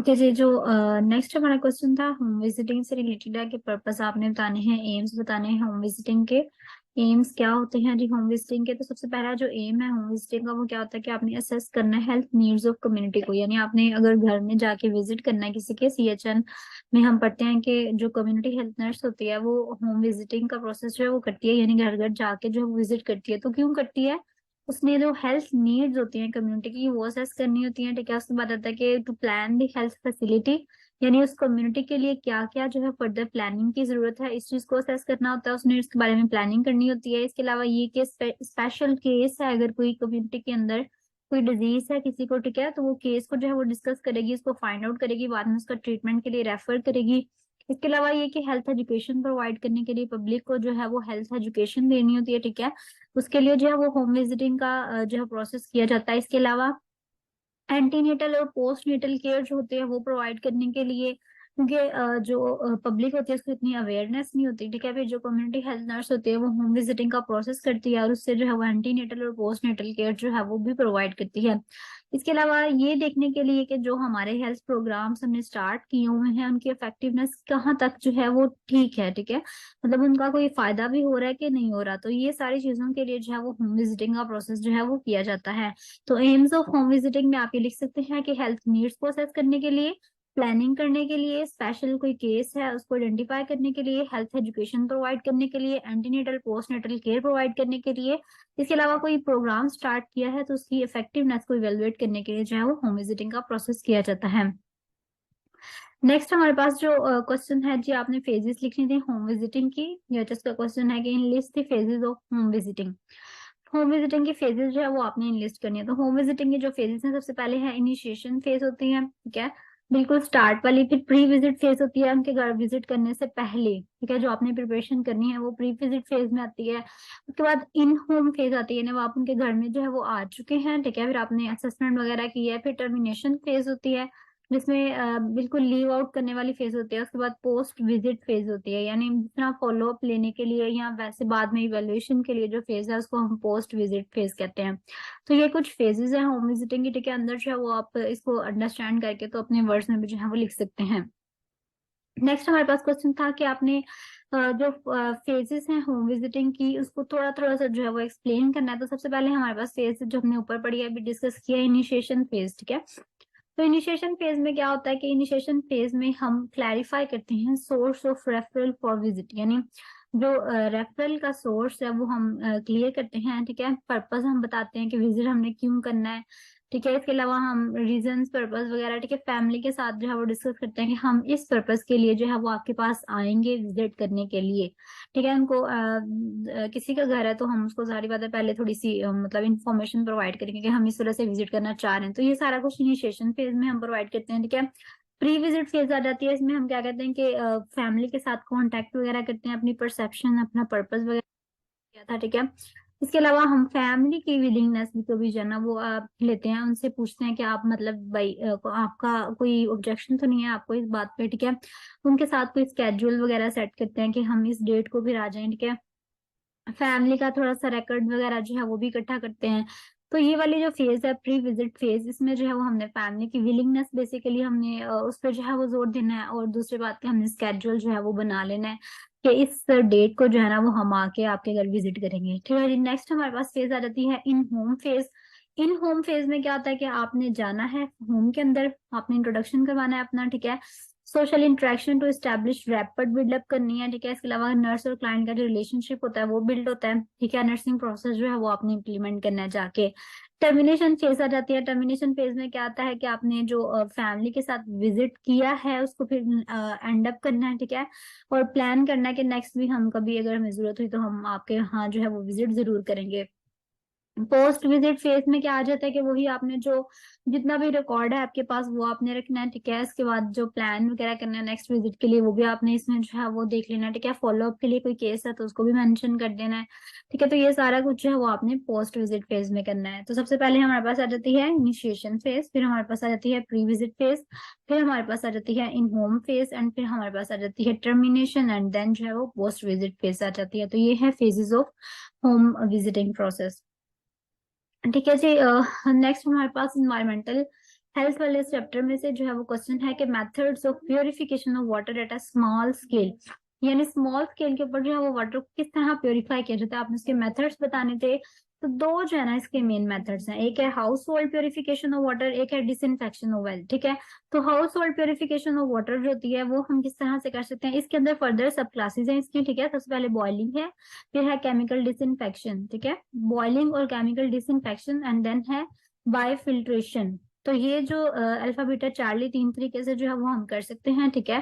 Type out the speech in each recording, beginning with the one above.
Okay जी। जो next हमारा question था होम विजिटिंग से रिलेटेड है कि पर्पस आपने बताने हैं, एम्स बताने हैं होम विजिटिंग के। एम्स क्या होते हैं जी होम विजिटिंग के? तो सबसे पहला जो एम है होम विजिटिंग का वो क्या होता है कि आपने असेस करना है हेल्थ नीड्स ऑफ कम्युनिटी को। यानी आपने अगर घर में जाके विजिट करना है किसी के, सीएचएन में हम पढ़ते हैं कि जो कम्युनिटी हेल्थ नर्स होती है वो होम विजिटिंग का प्रोसेस जो है वो करती है, यानी घर घर जाके जो विजिट करती है। तो क्यों करती है? उसने जो हेल्थ नीड्स होती हैं कम्युनिटी की वो असेस करनी होती है। ठीक है, उसके बाद आता है कि to plan the health facility, यानी उस कम्युनिटी के लिए क्या क्या जो है फर्दर प्लानिंग की जरूरत है, इस चीज को असेस करना होता है। उसने इसके बारे में प्लानिंग करनी होती है। इसके अलावा ये कि स्पेशल केस है, अगर कोई कम्युनिटी के अंदर कोई डिजीज है किसी को, ठीक है, तो वो केस को जो है वो डिस्कस करेगी, उसको फाइंड आउट करेगी, बाद में उसका ट्रीटमेंट के लिए रेफर करेगी। इसके अलावा ये कि हेल्थ एजुकेशन प्रोवाइड करने के लिए पब्लिक को जो है वो हेल्थ एजुकेशन देनी होती है। ठीक है, उसके लिए जो है वो होम विजिटिंग का जो है प्रोसेस किया जाता है। इसके अलावा एंटीनेटल और पोस्ट नेटल केयर जो होते हैं वो प्रोवाइड करने के लिए, क्योंकि जो पब्लिक होती है उसको इतनी अवेयरनेस नहीं होती। ठीक है, फिर जो कम्युनिटी हेल्थ नर्स होती है वो होम विजिटिंग का प्रोसेस करती है और उससे जो है वो एंटीनेटल और पोस्ट नेटल केयर जो है वो भी प्रोवाइड करती है। इसके अलावा ये देखने के लिए कि जो हमारे हेल्थ प्रोग्राम्स हमने स्टार्ट किए हुए हैं उनकी इफेक्टिवनेस कहाँ तक जो है वो ठीक है। ठीक है, मतलब उनका कोई फायदा भी हो रहा है कि नहीं हो रहा, तो ये सारी चीजों के लिए जो है वो होम विजिटिंग का प्रोसेस जो है वो किया जाता है। तो एम्स ऑफ होम विजिटिंग में आप ये लिख सकते हैं कि हेल्थ नीड्स को असेस करने के लिए, प्लानिंग करने के लिए, स्पेशल कोई केस है उसको आइडेंटिफाई करने के लिए, हेल्थ एजुकेशन प्रोवाइड करने के लिए, antenatal post natal care provide करने के लिए। इसके अलावा कोई प्रोग्राम स्टार्ट किया है तो उसकी इफेक्टिवनेस को इवेलुएट करने के लिए जो है वो होम विजिटिंग का प्रोसेस किया जाता है। नेक्स्ट हमारे पास जो क्वेश्चन है जी, आपने फेजेस लिखनी थी होम विजिटिंग की। या जिसका क्वेश्चन है कि in list the phases of home visiting. Home visiting की फेजेस जो है वो आपने लिस्ट करनी है। तो होम विजिटिंग के जो फेजेस हैं, सबसे पहले है इनिशिएशन फेज होती है, ठीक है, बिल्कुल स्टार्ट वाली। फिर प्री विजिट फेज होती है, उनके घर विजिट करने से पहले, ठीक है, जो आपने प्रिपरेशन करनी है वो प्री विजिट फेज में आती है। उसके बाद इन होम फेज आती है ना, वो आप उनके घर में जो है वो आ चुके हैं, ठीक है, फिर आपने असेसमेंट वगैरह की है। फिर टर्मिनेशन फेज होती है जिसमें बिल्कुल लीव आउट करने वाली फेज होती है। उसके बाद पोस्ट विजिट फेज होती है, यानी जितना फॉलो अप लेने के लिए या वैसे बाद में इवेल्युएशन के लिए जो फेज है उसको हम पोस्ट विजिट फेज कहते हैं। तो ये कुछ फेजेस हैं होम विजिटिंग के, ठीक है, अंदर जो है वो आप इसको अंडरस्टैंड करके तो अपने वर्ड्स में भी जो है वो लिख सकते हैं। नेक्स्ट हमारे पास क्वेश्चन था कि आपने जो फेजेस हैं होम विजिटिंग की उसको थोड़ा थोड़ा सा जो है वो एक्सप्लेन करना है। तो सबसे पहले हमारे पास फेज जो हमने ऊपर पढ़ी है अभी डिस्कस किया, इनिशिएशन फेज, ठीक है। तो इनिशिएशन फेज में क्या होता है कि इनिशिएशन फेज में हम क्लैरिफाई करते हैं source of referral for visit, यानी जो रेफरल का सोर्स है वो हम क्लियर करते हैं। ठीक है, पर्पस हम बताते हैं कि विजिट हमने क्यों करना है। ठीक है, इसके अलावा हम रीजंस पर्पस वगैरह, ठीक है, फैमिली के साथ जो है वो डिस्कस करते हैं कि हम इस पर्पस के लिए जो है वो आपके पास आएंगे विजिट करने के लिए। ठीक है, उनको किसी का घर है तो हम उसको सारी बातें पहले थोड़ी सी मतलब इन्फॉर्मेशन प्रोवाइड करेंगे कि हम इस तरह से विजिट करना चाह रहे हैं। तो ये सारा कुछ इनिशिएशन फेज में हम प्रोवाइड करते हैं। ठीक है, प्री विजिट फेज आ जाती है, इसमें हम क्या कहते हैं कि फैमिली के साथ कांटेक्ट वगैरह करते हैं, अपनी परसेप्शन अपना पर्पस वगैरह किया था। ठीक है, इसके अलावा हम फैमिली की विलिंगनेस भी को भी जो है ना वो आप लेते हैं, उनसे पूछते हैं कि आप मतलब भाई आपका कोई ऑब्जेक्शन तो नहीं है आपको इस बात पे। ठीक है, उनके साथ कोई स्केड्यूल वगैरह सेट करते हैं कि हम इस डेट को भी आ जाएं। ठीक है, फैमिली का थोड़ा सा रिकॉर्ड वगैरह जो है वो भी इकट्ठा करते हैं। तो ये वाली जो फेज है प्री विजिट फेज, इसमें जो है वो हमने फैमिली की विलिंगनेस बेसिकली हमने उस पर जो है वो जोर देना है, और दूसरी बात कि हमने स्केड्यूल जो है वो बना लेना है कि इस डेट को जो है ना वो हम आके आपके घर विजिट करेंगे। ठीक है जी, नेक्स्ट हमारे पास फेज आ जाती है इन होम फेज। इन होम फेज में क्या होता है कि आपने जाना है होम के अंदर, आपने इंट्रोडक्शन करवाना है अपना, ठीक है, social interaction to establish rapid buildup करनी है। ठीक है, इसके अलावा नर्स और क्लाइंट का जो रिलेशनशिप होता है वो बिल्ड होता है। ठीक है, नर्सिंग प्रोसेस जो है वो आपने इम्प्लीमेंट करना है जाके। टर्मिनेशन फेज आ जाती है। टर्मिनेशन फेज में क्या आता है कि आपने जो फैमिली के साथ विजिट किया है उसको फिर एंड अप करना है। ठीक है, और प्लान करना है कि नेक्स्ट भी हम कभी अगर हमें जरूरत हुई तो हम आपके यहाँ जो है वो विजिट जरूर करेंगे। पोस्ट विजिट फेज में क्या आ जाता है कि वही आपने जो जितना भी रिकॉर्ड है आपके पास वो आपने रखना है। ठीक है, इसके बाद जो प्लान वगैरह करना है नेक्स्ट विजिट के लिए वो भी आपने इसमें जो है वो देख लेना है। ठीक है, फॉलो अप के लिए कोई केस है तो उसको भी मेंशन कर देना है। ठीक है, तो ये सारा कुछ जो है वो आपने पोस्ट विजिट फेज में करना है। तो सबसे पहले हमारे पास आ जाती है इनिशिएशन फेज, फिर हमारे पास आ जाती है प्री विजिट फेज, फिर हमारे पास आ जाती है इन होम फेज, एंड फिर हमारे पास आ जाती है टर्मिनेशन, एंड देन जो है वो पोस्ट विजिट फेज आ जाती है। तो ये है phases of home visiting process. ठीक है जी, नेक्स्ट हमारे पास इन्वायरमेंटल हेल्थ वाले चैप्टर में से जो है वो क्वेश्चन है कि methods of purification of water at a small scale, यानी स्मॉल स्केल के ऊपर जो है वो वाटर को किस तरह प्योरीफाई किया जाता है, आपने उसके मेथड्स बताने थे। तो दो जो है ना इसके मेन मेथड्स हैं, एक है house hold purification of water, एक है डिसइंफेक्शन ऑफ वेल। ठीक है, तो house hold purification of water जो होती है वो हम किस तरह से कर सकते हैं, इसके अंदर फर्दर सब क्लासेस हैं इसकी। ठीक है, सबसे पहले बॉइलिंग है, फिर है केमिकल डिसइंफेक्शन। ठीक है, बॉइलिंग और केमिकल डिसइंफेक्शन, एंड देन है बायोफिल्ट्रेशन। तो ये जो अल्फा बीटा चार्ली तीन तरीके से जो है वो हम कर सकते हैं। ठीक है,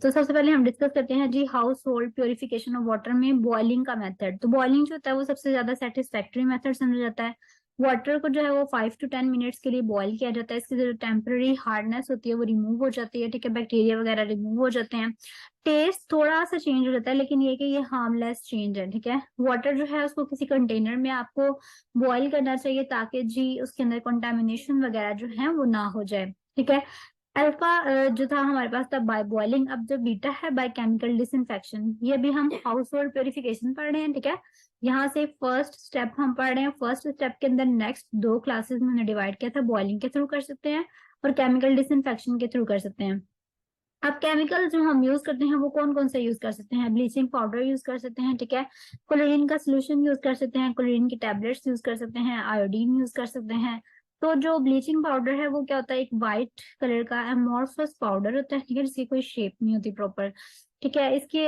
तो सबसे पहले हम डिस्कस करते हैं जी household purification of water में बॉइलिंग का मेथड। तो बॉइलिंग जो होता है वो सबसे ज्यादा सेटिस्फैक्टरी मेथड समझा जाता है। वाटर को जो है वो 5 to 10 मिनट्स के लिए बॉईल किया जाता है, इसकी जो टेम्पररी हार्डनेस होती है वो रिमूव हो जाती है। ठीक है, बैक्टीरिया वगैरह रिमूव हो जाते हैं, टेस्ट थोड़ा सा चेंज हो जाता है, लेकिन ये कि ये हार्मलेस चेंज है। ठीक है, वाटर जो है उसको किसी कंटेनर में आपको बॉईल करना चाहिए ताकि जी उसके अंदर कंटेमिनेशन वगैरह जो है वो ना हो जाए। ठीक है, अल्फा जो था हमारे पास था बाय बॉइलिंग, अब जो बीटा है बाय केमिकल डिसइंफेक्शन। ये भी हम हाउस होल्ड प्योरिफिकेशन पढ़ रहे हैं। ठीक है, यहाँ से फर्स्ट स्टेप हम पढ़ रहे हैं। फर्स्ट स्टेप के अंदर नेक्स्ट दो क्लासेस में डिवाइड किया था, बॉइलिंग के थ्रू कर सकते हैं और केमिकल डिसइंफेक्शन के थ्रू कर सकते हैं। अब केमिकल जो हम यूज करते हैं वो कौन कौन से यूज कर सकते हैं, ब्लीचिंग पाउडर यूज कर सकते हैं। ठीक है, क्लोरीन का सोल्यूशन यूज कर सकते हैं, क्लोरीन की टैबलेट्स यूज कर सकते हैं, आयोडीन यूज कर सकते हैं। तो जो ब्लीचिंग पाउडर है वो क्या होता है, एक वाइट कलर का एमोर्फस पाउडर होता है। ठीक है, जिसकी कोई शेप नहीं होती प्रॉपर। ठीक है, इसके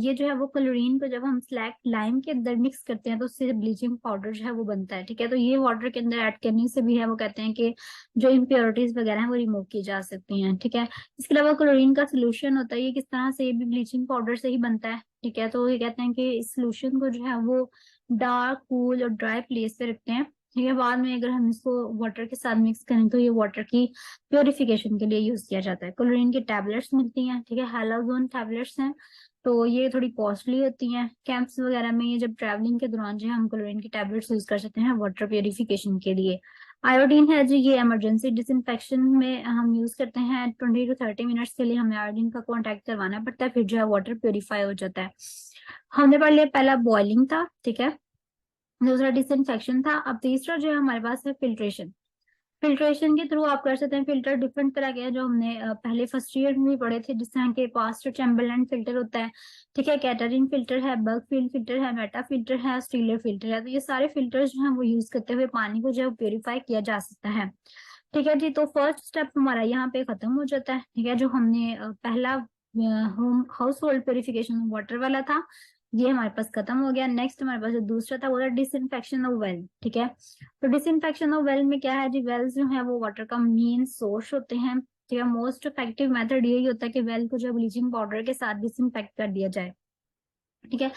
ये जो है वो क्लोरीन को जब हम स्लैक लाइम के अंदर मिक्स करते हैं तो उससे ब्लीचिंग पाउडर जो है वो बनता है। ठीक है, तो ये वाटर के अंदर ऐड करने से भी है वो कहते हैं कि जो इम्प्योरिटीज वगैरह है वो रिमूव की जा सकती हैं। ठीक है, इसके अलावा क्लोरीन का सोल्यूशन होता है, ये किस तरह से, ये भी ब्लीचिंग पाउडर से ही बनता है। ठीक है, तो ये कहते हैं कि इस सोल्यूशन को जो है वो डार्क कूल और ड्राई प्लेस पे रखते हैं। ठीक है, बाद में अगर हम इसको वाटर के साथ मिक्स करें तो ये वाटर की प्योरिफिकेशन के लिए यूज किया जाता है। क्लोरीन की टैबलेट्स मिलती हैं। ठीक है, हैलोजोन टैबलेट्स हैं, तो ये थोड़ी कॉस्टली होती हैं। कैंप्स वगैरह में ये जब ट्रैवलिंग के दौरान जो है हम क्लोरीन की टैबलेट्स यूज कर सकते हैं वाटर प्योरिफिकेशन के लिए। आयोडीन है जी, ये इमरजेंसी डिसइंफेक्शन में हम यूज करते हैं। 20 to 30 मिनट्स के लिए हमें आयोडीन का कांटेक्ट करवाना पड़ता है, फिर जो है वाटर प्योरीफाई हो जाता है। हमने पढ़ लिया, पहला बॉइलिंग था। ठीक है, दूसरा डिसइंफेक्शन था। अब तीसरा जो है हमारे पास है फिल्ट्रेशन। फिल्ट्रेशन के थ्रू आप कर सकते हैं। फिल्टर डिफरेंट तरह के हैं जो हमने पहले फर्स्ट ईयर में भी पढ़े थे, जिस तरह के पास्ट चैम्बरलैंड फिल्टर होता है। ठीक है, कैटरिन फिल्टर है, बर्गफील्ड फिल्टर है, मेटा फिल्टर है, स्टीलर फिल्टर है। तो ये सारे फिल्टर्स जो है वो यूज करते हुए पानी को जो है प्योरीफाई किया जा सकता है। ठीक है जी, तो फर्स्ट स्टेप हमारा यहाँ पे खत्म हो जाता है। ठीक है, जो हमने पहला home house hold purification water वाला था ये हमारे पास खत्म हो गया। नेक्स्ट हमारे पास जो दूसरा था वो था डिसइंफेक्शन ऑफ वेल। ठीक है, तो डिसइंफेक्शन ऑफ वेल में क्या है जी, वेल्स जो है वो वाटर का मेन सोर्स होते हैं। ठीक है, मोस्ट इफेक्टिव मेथड यही होता है कि वेल को जो ब्लीचिंग पाउडर के साथ डिसइंफेक्ट कर दिया जाए। ठीक है,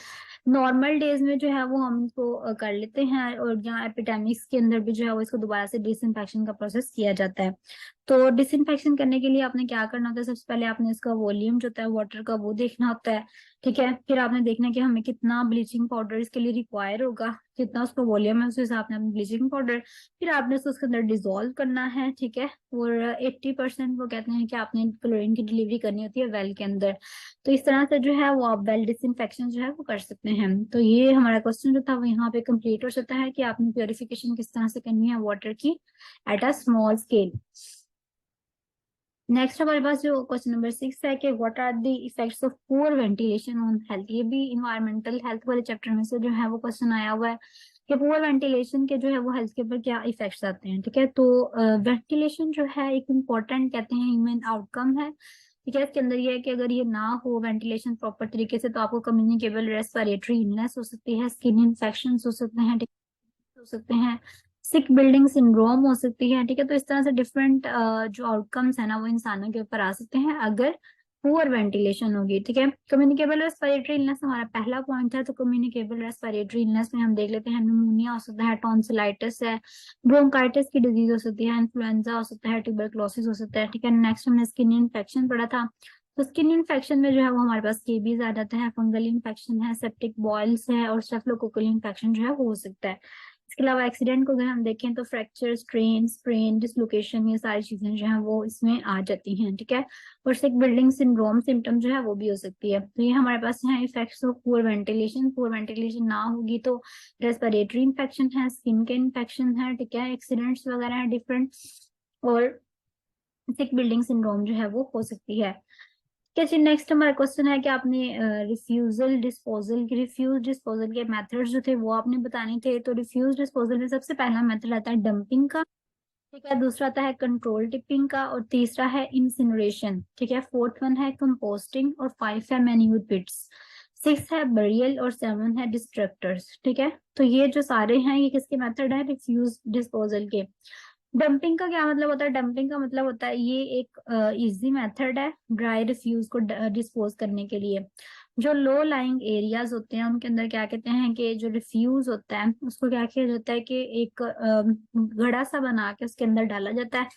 नॉर्मल डेज में जो है वो हम इसको कर लेते हैं, और यहाँ एपिडेमिक्स के अंदर भी जो है वो इसको दोबारा से डिसइंफेक्शन का प्रोसेस किया जाता है। तो डिसइंफेक्शन करने के लिए आपने क्या करना होता है, सबसे पहले आपने इसका वॉल्यूम जो होता है वाटर का वो देखना होता है। ठीक है, फिर आपने देखना है कि हमें कितना ब्लीचिंग पाउडर इसके लिए रिक्वायर होगा, कितना उसका वॉल्यूम है उस हिसाब से आपने ब्लीचिंग पाउडर, फिर आपने उसको उसके अंदर डिजोल्व करना है। ठीक है, और 80% वो कहते हैं कि आपने क्लोरीन की डिलीवरी करनी होती है वेल के अंदर। तो इस तरह से जो है वो आप वेल डिसइंफेक्शन जो है वो कर सकते हैं। तो ये हमारा क्वेश्चन जो था वो यहाँ पे कंप्लीट हो सकता है कि आपने प्योरिफिकेशन किस तरह से करनी है वाटर की at a small scale. Next हमारे पास जो क्वेश्चन नंबर 6 है कि what are the effects of poor ventilation on health. ये भी इन्वायरमेंटल हेल्थ वाले चैप्टर में से जो है वो क्वेश्चन आया हुआ है कि पुअर वेंटिलेशन के जो है वो हेल्थ के ऊपर क्या इफेक्ट्स आते हैं। ठीक है, तो वेंटिलेशन जो है एक इम्पोर्टेंट कहते हैं ह्यूमन आउटकम है। ठीक है, इसके अंदर ये है कि अगर ये ना हो वेंटिलेशन प्रॉपर तरीके से तो आपको कम्युनिकेबल रेस्पिरेटरी इलनेस हो सकती है, स्किन इन्फेक्शन हो सकते हैं, हो सकते हैं, सिक बिल्डिंग सिंड्रोम हो सकती है। ठीक है, तो इस तरह से डिफरेंट जो आउटकम्स है ना वो इंसानों के ऊपर आ सकते हैं अगर पुअर वेंटिलेशन होगी। ठीक है, कम्युनिकेबल रेस्पिरेटरी इलनेस हमारा पहला पॉइंट है। तो कम्युनिकेबल रेस्पिरेटरी इलनेस में हम देख लेते हैं निमोनिया हो सकता है, टॉन्सिलाइटिस है, ब्रोंकाइटिस की डिजीज हो सकती है, इन्फ्लुएंजा हो सकता है, ट्यूबरक्लोसिस हो सकता है। ठीक है, नेक्स्ट हमने स्किन इन्फेक्शन पढ़ा था। तो स्किन इन्फेक्शन में जो है वो हमारे पास स्केबीज आ जाता है, फंगल इन्फेक्शन है, सेप्टिक बॉयल्स है, और स्टेफिलोकोकल इन्फेक्शन जो है वो हो सकता है। इसके अलावा एक्सीडेंट को अगर हम देखें तो फ्रैक्चर, स्ट्रेन, स्प्रेन, डिसलोकेशन, ये सारी चीजें जो है वो इसमें आ जाती हैं। ठीक है, और सिक बिल्डिंग सिंड्रोम सिम्टम जो है वो भी हो सकती है। तो ये हमारे पास है effects of poor ventilation. Poor ventilation ना होगी तो रेस्पिरेटरी इन्फेक्शन है, स्किन के इन्फेक्शन है, ठीक है, एक्सीडेंट्स वगैरह है डिफरेंट, और सिक बिल्डिंग सिंड्रोम जो है वो हो सकती है। क्या जी, नेक्स्ट हमारा क्वेश्चन है कि आपने रिफ्यूज डिस्पोजल के मेथड्स जो थे वो आपने बताने थे। तो रिफ्यूज डिस्पोजल में सबसे पहला मेथड आता है डंपिंग का, ठीक है, दूसरा आता है कंट्रोल टिपिंग का, और तीसरा है इंसिनरेशन, ठीक है, फोर्थ वन है कंपोस्टिंग, और फाइव है मैन्यूर पिट्स, सिक्स है बरियल, और सेवन है डिस्ट्रक्टर्स, ठीक है। तो ये जो सारे हैं ये किसके मेथड है, रिफ्यूज डिस्पोजल के। डंपिंग का क्या मतलब होता है, डंपिंग का मतलब होता है ये एक इजी मेथड है ड्राई रिफ्यूज को डिस्पोज करने के लिए। जो लो लाइंग एरियाज होते हैं उनके अंदर क्या कहते हैं कि जो रिफ्यूज होता है उसको क्या किया जाता है कि एक घड़ा सा बना के उसके अंदर डाला जाता है,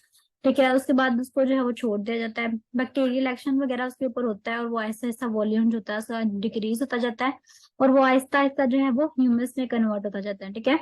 ठीक है। उसके बाद उसको जो है वो छोड़ दिया जाता है, बैक्टीरियल एक्शन वगैरह उसके ऊपर होता है, और वो ऐसा ऐसा वॉल्यूम जो होता है उसका डिक्रीज होता जाता है, और वो आहिस्ता आहिस्ता जो है वो ह्यूमस में कन्वर्ट होता जाता है, ठीक है।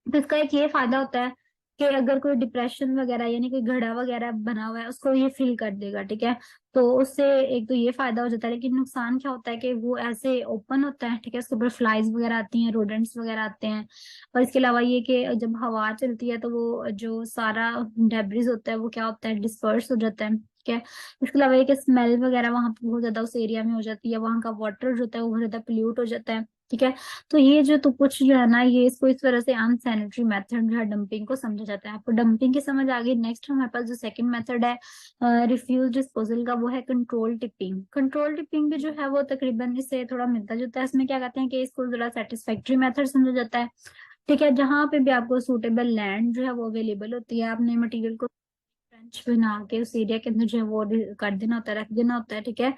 तो इसका एक ये फायदा होता है कि अगर कोई डिप्रेशन वगैरह यानी कि घड़ा वगैरह बना हुआ है उसको ये फिल कर देगा, ठीक है। तो उससे एक तो ये फायदा हो जाता है, लेकिन नुकसान क्या होता है कि वो ऐसे ओपन होता है, ठीक है, उसके ऊपर फ्लाइज वगैरह आती हैं, रोडेंट्स वगैरह आते हैं। और इसके अलावा ये कि जब हवा चलती है तो वो जो सारा डेब्रिस होता है वो क्या होता है, डिस्पर्स हो जाता है, ठीक है। इसके अलावा ये कि स्मेल वगैरह वहां पे बहुत ज्यादा उस एरिया में हो जाती है, वहां का वाटर जो होता है वो बहुत ज्यादा पोल्यूट हो जाता है, ठीक है। तो ये जो तो कुछ जो है ना ये इसको इस तरह से अनसैनिटरी मेथड जो है डंपिंग को समझा जाता है। आपको डंपिंग की समझ आ गई। नेक्स्ट हमारे पास जो सेकंड मेथड है रिफ्यूज डिस्पोजल का, वो है कंट्रोल टिपिंग। कंट्रोल टिपिंग भी जो है वो तकरीबन इससे थोड़ा मिलता जुलता है। इसमें क्या कहते हैं कि इसको जरा सेटिस्फैक्ट्री मेथड समझा जाता है, ठीक है, जहां पे भी आपको सूटेबल लैंड जो है वो अवेलेबल होती है, आपने मटेरियल को ट्रेंच बना के उस एरिया के अंदर जो है वो कर देना होता है, रख देना होता है, ठीक है।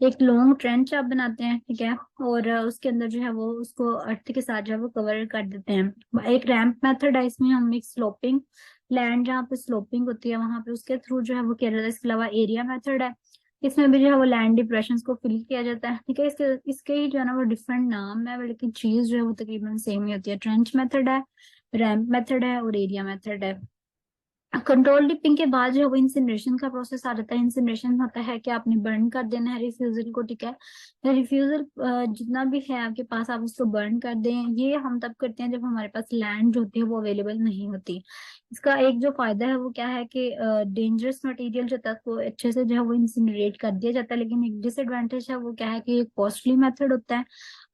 एक लॉन्ग ट्रेंच आप बनाते हैं, ठीक है, और उसके अंदर जो है वो उसको अर्थ के साथ जो है वो कवर कर देते हैं। एक रैंप मेथड है, इसमें हम एक स्लोपिंग लैंड जहाँ पे स्लोपिंग होती है वहां पे उसके थ्रू जो है वो किया जाता है। इसके अलावा एरिया मेथड है, इसमें भी जो है वो लैंड डिप्रेशन को फिल किया जाता है, ठीक है। इसके इसके ही जो है ना वो डिफरेंट नाम है, लेकिन चीज जो है वो तकरीबन सेम ही होती है। ट्रेंच मेथड है, रैंप मेथड है, और एरिया मेथड है। कंट्रोल डिपिंग के बाद जो है वो इंसिनरेशन का प्रोसेस आ जाता है। इंसिनरेशन होता है कि आपने बर्न कर देना है रिफ्यूजल को, ठीक है। रिफ्यूजल जितना भी है आपके पास आप उसको बर्न कर दें। ये हम तब करते हैं जब हमारे पास लैंड जो होती है वो अवेलेबल नहीं होती। इसका एक जो फायदा है वो क्या है कि डेंजरस मटेरियल जो होता है उसको अच्छे से जो है वो इंसिनरेट कर दिया जाता है, लेकिन एक डिसएडवांटेज है वो क्या है कि एक कॉस्टली मेथड होता है।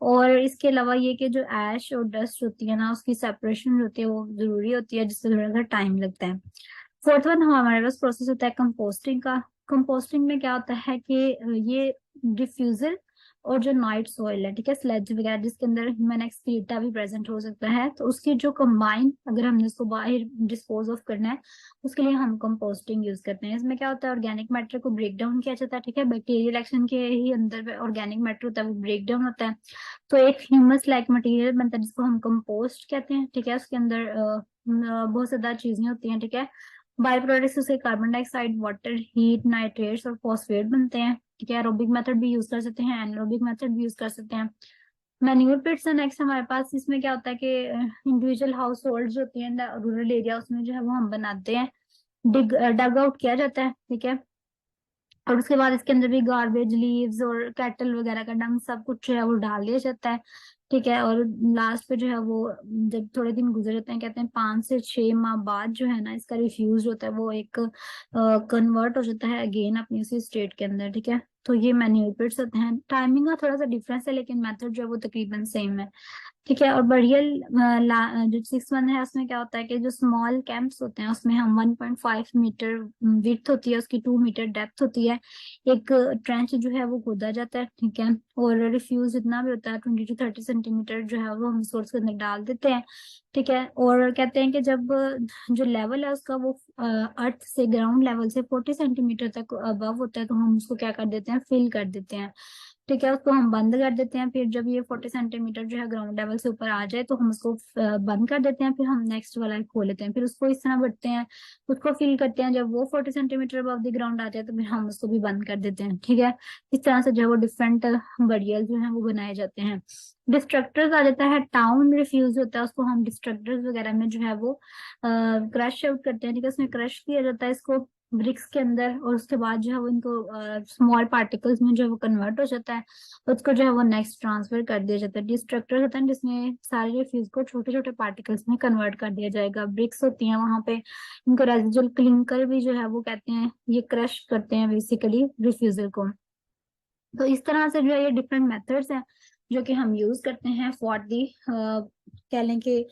और इसके अलावा ये कि जो ऐश और डस्ट होती है ना उसकी सेपरेशन होती है वो जरूरी होती है, जिससे थोड़ा सा टाइम लगता है। फोर्थ वन हमारे पास प्रोसेस होता है कंपोस्टिंग का। कंपोस्टिंग में क्या होता है कि ये डिफ्यूजल और जो नाइट सॉइल है, ठीक है, स्लेज वगैरह जिसके अंदर ह्यूमन एक्सक्रीटा भी प्रेजेंट हो सकता है, तो उसकी जो कंबाइन अगर हमने उसको बाहर डिस्पोज ऑफ करना है उसके लिए हम कंपोस्टिंग यूज करते हैं। इसमें क्या होता है ऑर्गेनिक मैटर को ब्रेक डाउन किया जाता है, ठीक है, बैक्टीरियल एक्शन के ही अंदर ऑर्गेनिक मैटर होता है वो ब्रेक डाउन होता है, तो एक ह्यूमस लाइक मटेरियल बनता है जिसको हम कंपोस्ट कहते हैं, ठीक है। उसके अंदर बहुत ज्यादा चीजें होती हैं, ठीक है। बाय प्रोडक्ट्स उसके carbon dioxide, water, heat, nitrates और फॉस्फेट बनते हैं, ठीक है। एरोबिक मेथड भी यूज कर सकते हैं, एनारोबिक मेथड भी यूज कर सकते हैं। मैन्योर पिट्स है नेक्स्ट हमारे पास। इसमें क्या होता है कि इंडिविजुअल हाउस होल्ड जो होती है रूरल एरिया उसमें जो है वो हम बनाते हैं, डग आउट किया जाता है, ठीक है। और उसके बाद इसके अंदर भी गार्बेज, लीव्स और कैटल वगैरह का डंग सब कुछ जो है वो डाल दिया जाता है, ठीक है। और लास्ट पे जो है वो जब थोड़े दिन गुजर जाते हैं, कहते हैं 5 से 6 माह बाद जो है ना इसका रिफ्यूज होता है वो एक कन्वर्ट हो जाता है अगेन अपनी उसी स्टेट के अंदर, ठीक है। तो ये मैन्यूरेट्स होते हैं। टाइमिंग का थोड़ा सा डिफरेंस है लेकिन मेथड जो है वो तकरीबन सेम है, ठीक है। और बरियल जो 6 वन है उसमें क्या होता है कि जो स्मॉल कैंप्स होते हैं उसमें हम 1.5 मीटर विड्थ होती है उसकी, 2 मीटर डेप्थ होती है, एक ट्रेंच जो है वो खोदा जाता है, ठीक है। और रिफ्यूज जितना भी होता है 20 to 30 सेंटीमीटर जो है वो हम सोर्स के अंदर डाल देते हैं, ठीक है। और कहते हैं कि जब जो लेवल है उसका वो अर्थ से ग्राउंड लेवल से 40 सेंटीमीटर तक अबव होता है तो हम उसको क्या कर देते हैं, फिल कर देते हैं, ठीक है। उसको हम बंद कर देते हैं। फिर जब ये 40 सेंटीमीटर जो है ग्राउंड लेवल से ऊपर आ जाए तो हम उसको बंद कर देते हैं। फिर हम नेक्स्ट वाला खोल लेते हैं, फिर उसको इस तरह भरते हैं, उसको फिल करते हैं। जब वो 40 सेंटीमीटर अबव द ग्राउंड आ जाए तो फिर हम उसको भी बंद कर देते हैं, ठीक है। इस तरह से जो है वो डिफरेंट बरियल जो है वो बनाए जाते हैं। डिस्ट्रक्टर्स आ जाता है। टाउन रिफ्यूज होता है उसको हम डिस्ट्रक्टर्स वगैरह में जो है वो क्रश आउट करते हैं, ठीक है, उसमें क्रश किया जाता है इसको, ब्रिक्स के अंदर, और उसके बाद जो है वो इनको स्मॉल पार्टिकल्स में जो है वो कन्वर्ट हो जाता है, उसको जो है वो नेक्स्ट ट्रांसफर कर दिया जाता है। डिस्ट्रक्टर होता है जिसमें सारे रिफ्यूज को छोटे छोटे पार्टिकल्स में कन्वर्ट कर दिया जाएगा। ब्रिक्स होती हैं वहां पे, इनको रेजिडुअल क्लिंकर भी जो है वो कहते हैं, ये क्रश करते हैं बेसिकली रिफ्यूजल को। तो इस तरह से जो है ये डिफरेंट मेथड्स हैं जो कि हम यूज करते हैं फॉर दी कह लें कि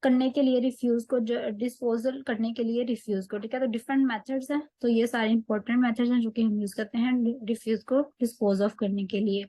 करने के लिए रिफ्यूज को, डिस्पोजल करने के लिए रिफ्यूज को। ठीक है, तो डिफरेंट मेथड्स हैं, तो ये सारे इंपॉर्टेंट मेथड्स हैं जो कि हम यूज करते हैं रिफ्यूज को डिस्पोज ऑफ करने के लिए।